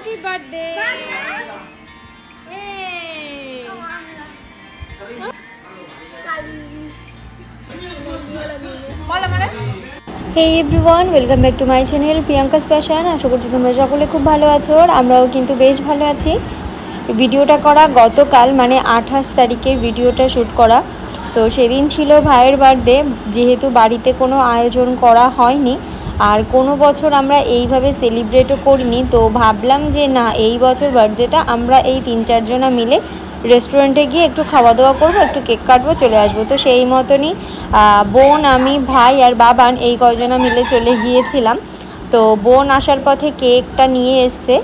Happy birthday. Hey everyone, welcome back to my channel Priyanka's Passion। আশা করছি তোমরা সকলে খুব ভালো আছো আর আমরাও কিন্তু বেশ ভালো আছি। ভিডিওটা করা গতকাল মানে 28 তারিখের ভিডিওটা শ্যুট করা। তো সেদিন ছিল ভাইয়ের বার্থডে, যেহেতু বাড়িতে কোনো আয়োজন করা হয়নি আর কোনো বছর আমরা এইভাবে সেলিব্রেটও করিনি, তো ভাবলাম যে না এই বছর বার্থডেটা আমরা এই 3-4 জনা মিলে রেস্টুরেন্টে গিয়ে একটু খাওয়া দাওয়া করবো, একটু কেক কাটবো, চলে আসবো। তো সেই মতনই বোন, আমি, ভাই আর বাবান এই কয়জনা মিলে চলে গিয়েছিলাম। তো বোন আসার পথে কেকটা নিয়ে এসছে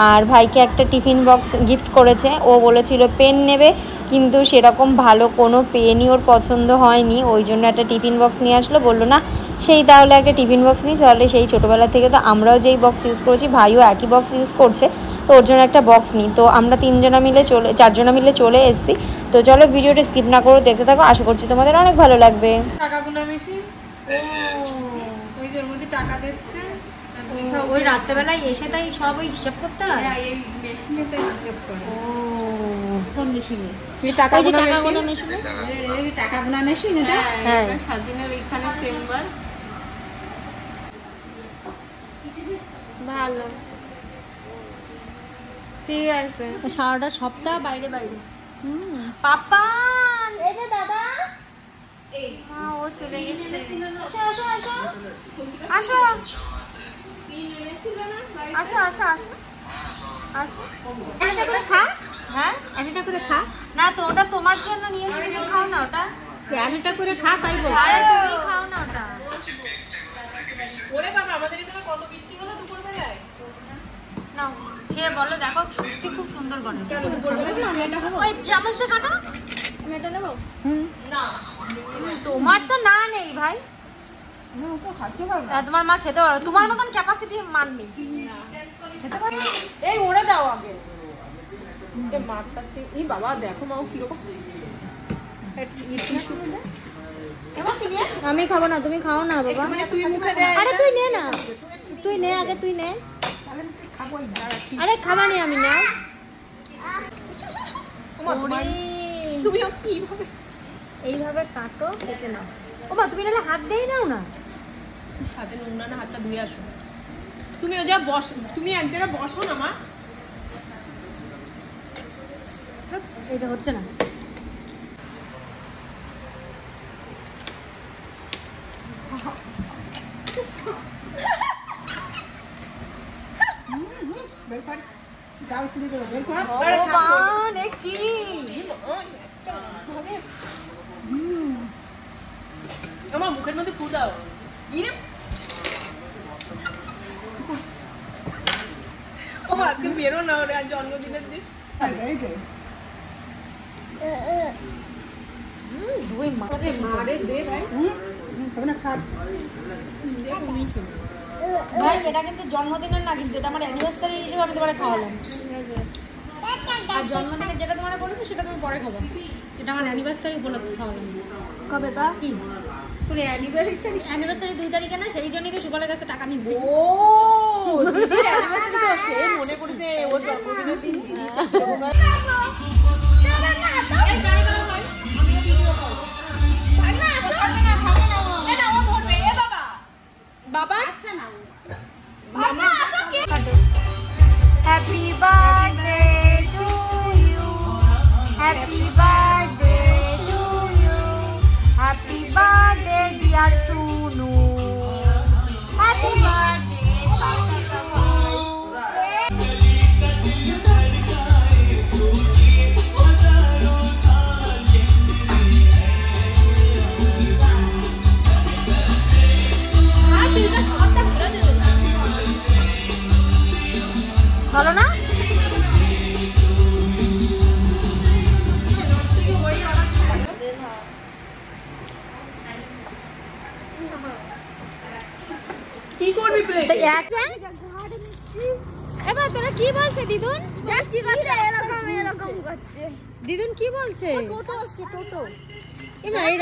আর ভাইকে একটা টিফিন বক্স গিফট করেছে। ও বলেছিল পেন নেবে, কিন্তু সেরকম ভালো কোনো পেনই ওর পছন্দ হয়নি, ওই জন্য একটা টিফিন বক্স নিয়ে আসলো। বললো না সেই তাহলে একটা টিফিন বক্স নিই, তাহলে সেই ছোটোবেলা থেকে তো আমরাও যেই বক্স ইউজ করেছি ভাইও একই বক্স ইউজ করছে, তো ওর জন্য একটা বক্স নিই। তো আমরা 4 জনা মিলে চলে এসেছি। তো চলো ভিডিওটা স্কিপ না করে দেখতে থাকো, আশা করছি তোমাদের অনেক ভালো লাগবে। টাকাগুলো মেশিন ওই যে ওর মধ্যে টাকা দিচ্ছে, ওই রাত্রেবেলায় এসে তাই সব ওই হিসাব করতে হয়। হ্যাঁ এই মেশিনে তাই হিসাব করে। ও কোন মেশিনে? এই টাকাগুলো মেশিনে, এই টাকা গোনা মেশিন এটা। হ্যাঁ স্বাধীনের এখানে চেম্বার। ভালো, ঠিক আছে। সারাটা সপ্তাহ বাইরে বাইরে। পাপান এই যে দাদা, এই হ্যাঁ ও চলে গেছে। আসো আসো আসো আসো আসো আসো আসো আসো, একটা করে খা। হ্যাঁ একটা করে খা। না তো ওটা তোমার জন্য নিয়েছি, তুমি খাও না ওটা। একটা করে খা, তাই বল। আরে তুমি খাও না ওটা। ওরে বাবা, আমাদের এখানে কত বৃষ্টি হলো দুপুর বেলায়। নাও খেয়ে বলো, দেখো সত্যি খুব সুন্দর বনে। ওই চামচটা কাটো, আমি এটা নেব। না তোমার তো না নেই ভাই, তোমার মা খেতে পারো, তোমার মতন ক্যাপাসিটি মান নেই। এই ওরে দাও আগে। এ মারতে এই বাবা, দেখো মা কিরকম। আমি খাবো না, তুমি খাও না বাবা। তুই মুখে দে। আরে তুই নে না, তুই নে আগে, তুই নে। আরে খাবানি আমি না। তুমি কিভাবে এইভাবে কাটো, কেটে নাও। ও মা তুমি নাহলে হাত দিয়ে নাও না। সাথে নোংরা না, হাতটা ধুয়ে আসো। তুমি ও যা বস, তুমি এক জায়গায় বসো না মা। এইটা হচ্ছে না। আমার মুখের মধ্যে ফু দাও। ও আজকে বেরো না, ওরে আজ জন্মদিনের দিন। মারে দে ভাই। ভাই এটা কিন্তু জন্মদিনের না, কিন্তু এটা আমার অ্যানিভার্সারি হিসেবে আমি তোমার খাওয়ালাম। আর জন্মদিনের যেটা তোমার বলেছে সেটা তুমি পরে খাবো, এটা আমার অ্যানিভার্সারি উপলক্ষে খাওয়ালাম। কবে তা? কোন অ্যানিভার্সারি? অ্যানিভার্সারি 2 তারিখে না, সেই জন্যই তো সুবলের কাছে টাকা নিয়েছি। ও দিদির অ্যানিভার্সারি তো সে মনে পড়ছে, ও জন্মদিনের দিন জিনিস বাবা। আচ্ছা না মামা, happy birthday to you, happy birthday to you, happy birthday dear Sunu, happy birthday. ভালো না? কি করবি প্লেট? এবার তোরা কি বলছে দিদুন? কি করছে? এরকম করছে। দিদুন কি বলছে? টোটো আসছে, টোটো। এবার এই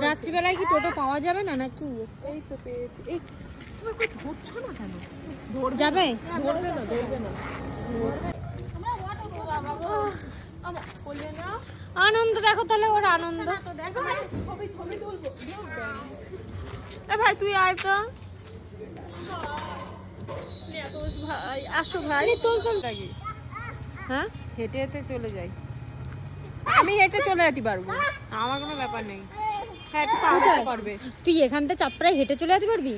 রাত্রিবেলায় কি টোটো পাওয়া যাবে না নাকি? এই তো পেয়েছি। এই তুমি কই ধরছো না কেন? যাবে? ধরবে না, ধরবে না। আনন্দ দেখো তাহলে ওর আনন্দ। ভাই তুই আয় তো ভাই, আসো ভাই। হ্যাঁ হেঁটে হেঁটে চলে যাই, আমি হেঁটে চলে যেতে পারবো, আমার কোনো ব্যাপার নেই। হ্যাঁ একটু তাড়াতাড়ি পারবে। তুই এখান থেকে চাপড়ায় হেঁটে চলে যেতে পারবি?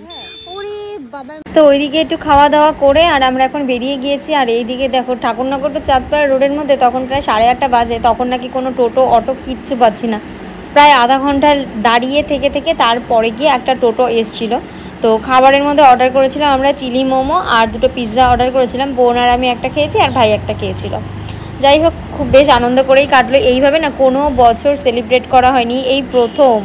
ওরে বাবা। তো ওইদিকে একটু খাওয়া দাওয়া করে আর আমরা এখন বেরিয়ে গিয়েছি। আর এইদিকে দেখো ঠাকুরনগর টু চাঁদপাড়া রোডের মধ্যে তখন প্রায় 8:30 বাজে। তখন নাকি কোনো টোটো অটো কিচ্ছু পাচ্ছি না। প্রায় আধা ঘন্টা দাঁড়িয়ে থেকে থেকে তারপরে গিয়ে একটা টোটো এসছিল। তো খাবারের মধ্যে অর্ডার করেছিলাম আমরা চিলি মোমো আর 2টো পিৎজা অর্ডার করেছিলাম। বোন আর আমি একটা খেয়েছি আর ভাই একটা খেয়েছিল। যাই হোক খুব বেশ আনন্দ করেই কাটলো। এইভাবে না কোনো বছর সেলিব্রেট করা হয়নি, এই প্রথম।